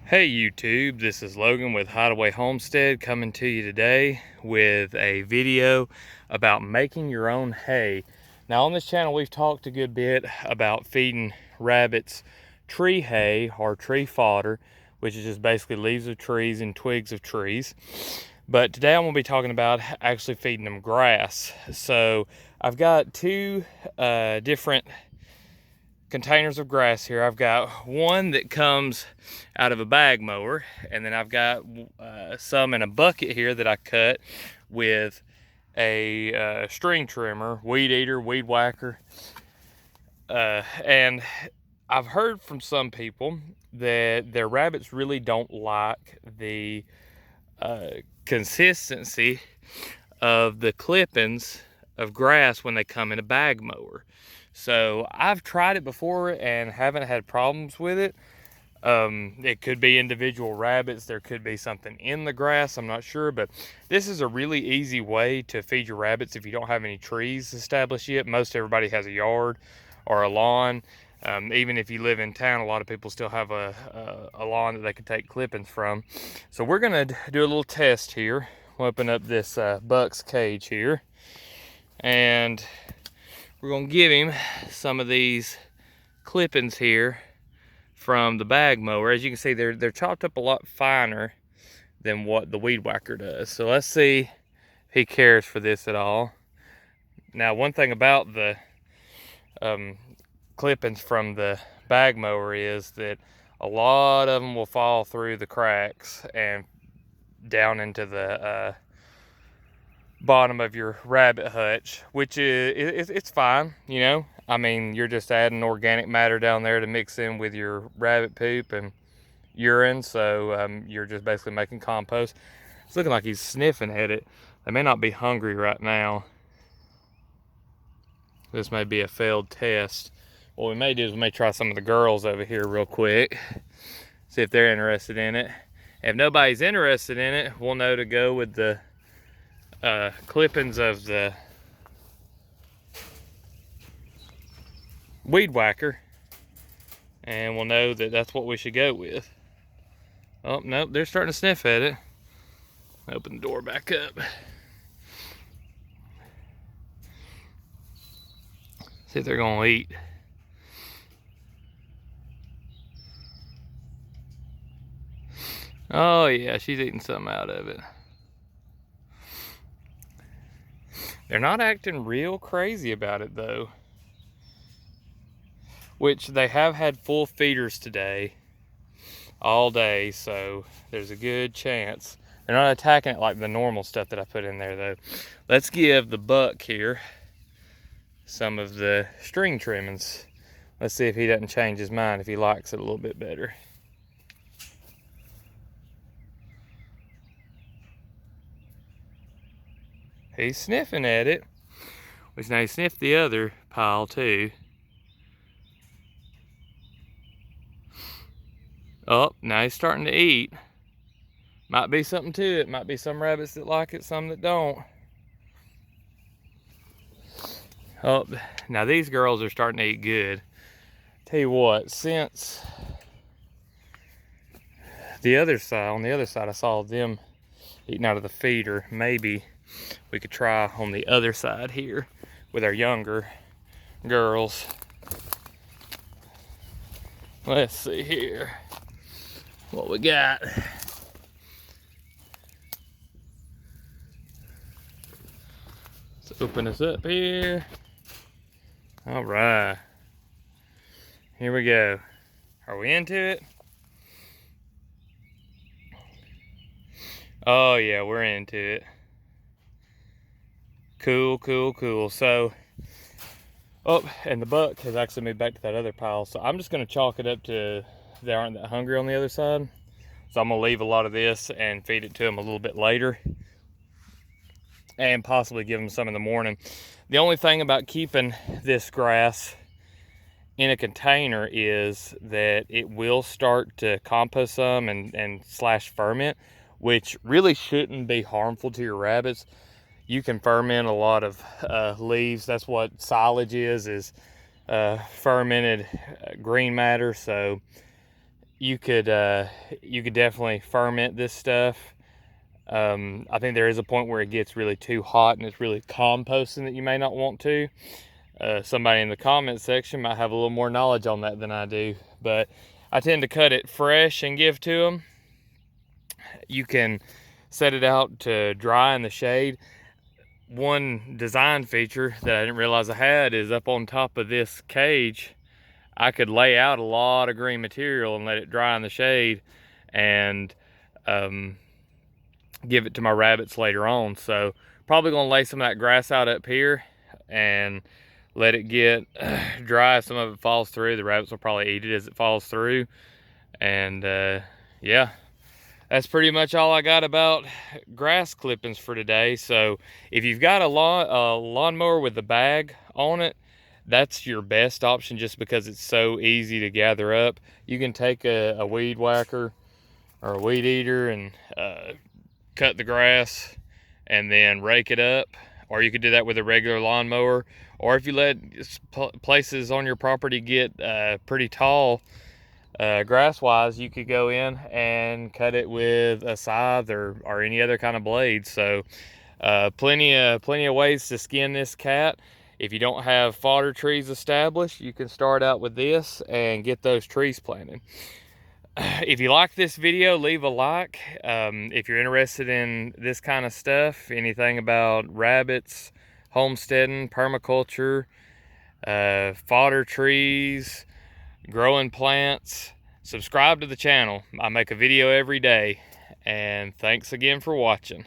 Hey YouTube, this is Logan with Hideaway Homestead coming to you today with a video about making your own hay. Now on this channel we've talked a good bit about feeding rabbits tree hay or tree fodder, which is just basically leaves of trees and twigs of trees. But today I'm going to be talking about actually feeding them grass. So I've got two different containers of grass here. I've got one that comes out of a bag mower, and then I've got some in a bucket here that I cut with a string trimmer, weed eater, weed whacker. And I've heard from some people that their rabbits really don't like the consistency of the clippings of grass when they come in a bag mower. So I've tried it before and haven't had problems with it. It could be individual rabbits, there could be something in the grass, I'm not sure, but this is a really easy way to feed your rabbits if you don't have any trees established yet. Most everybody has a yard or a lawn. Even if you live in town, a lot of people still have a lawn that they can take clippings from. So we're gonna do a little test here. We'll open up this buck's cage here, and we're gonna give him some of these clippings here from the bag mower. As you can see, they're chopped up a lot finer than what the weed whacker does. So let's see if he cares for this at all. Now, one thing about the clippings from the bag mower is that a lot of them will fall through the cracks and down into the bottom of your rabbit hutch, which is it's fine, you know. I mean, you're just adding organic matter down there to mix in with your rabbit poop and urine, so you're just basically making compost. It's looking like he's sniffing at it. They may not be hungry right now. This may be a failed test. What we may do is we may try some of the girls over here real quick, see if they're interested in it. If nobody's interested in it, we'll know to go with the clippings of the weed whacker, and we'll know that that's what we should go with. Oh, nope, they're starting to sniff at it. Open the door back up. See if they're gonna eat. Oh yeah, she's eating something out of it. They're not acting real crazy about it though, which they have had full feeders today, all day, so there's a good chance. They're not attacking it like the normal stuff that I put in there though. Let's give the buck here some of the string trimmings. Let's see if he doesn't change his mind, if he likes it a little bit better. He's sniffing at it, which now he sniffed the other pile too. Oh, now he's starting to eat. Might be something to it. Might be some rabbits that like it, some that don't. Oh, now these girls are starting to eat good. Tell you what, since the other side, on the other side, I saw them eating out of the feeder, maybe we could try on the other side here with our younger girls. Let's see here what we got. Let's open this up here. All right, here we go. Are we into it? Oh yeah, we're into it. Cool, cool, cool. So, oh, and the buck has actually moved back to that other pile. So I'm just gonna chalk it up to they aren't that hungry on the other side. So I'm gonna leave a lot of this and feed it to them a little bit later, and possibly give them some in the morning. The only thing about keeping this grass in a container is that it will start to compost some and slash ferment, which really shouldn't be harmful to your rabbits. You can ferment a lot of leaves. That's what silage is fermented green matter. So you could definitely ferment this stuff. I think there is a point where it gets really too hot and it's really composting that you may not want to. Somebody in the comment section might have a little more knowledge on that than I do, but I tend to cut it fresh and give to them. You can set it out to dry in the shade. One design feature that I didn't realize I had is up on top of this cage, I could lay out a lot of green material and let it dry in the shade and give it to my rabbits later on. So probably gonna lay some of that grass out up here and let it get dry. Some of it falls through. The rabbits will probably eat it as it falls through. And yeah, that's pretty much all I got about grass clippings for today. So if you've got a lawnmower with a bag on it, that's your best option just because it's so easy to gather up. You can take a weed whacker or a weed eater and cut the grass and then rake it up, or you could do that with a regular lawnmower. Or if you let places on your property get pretty tall grass wise, you could go in and cut it with a scythe or any other kind of blade. So plenty of ways to skin this cat. If you don't have fodder trees established, you can start out with this and get those trees planted. If you like this video, leave a like. If you're interested in this kind of stuff, anything about rabbits, homesteading, permaculture, fodder trees, growing plants, subscribe to the channel. I make a video every day. And thanks again for watching.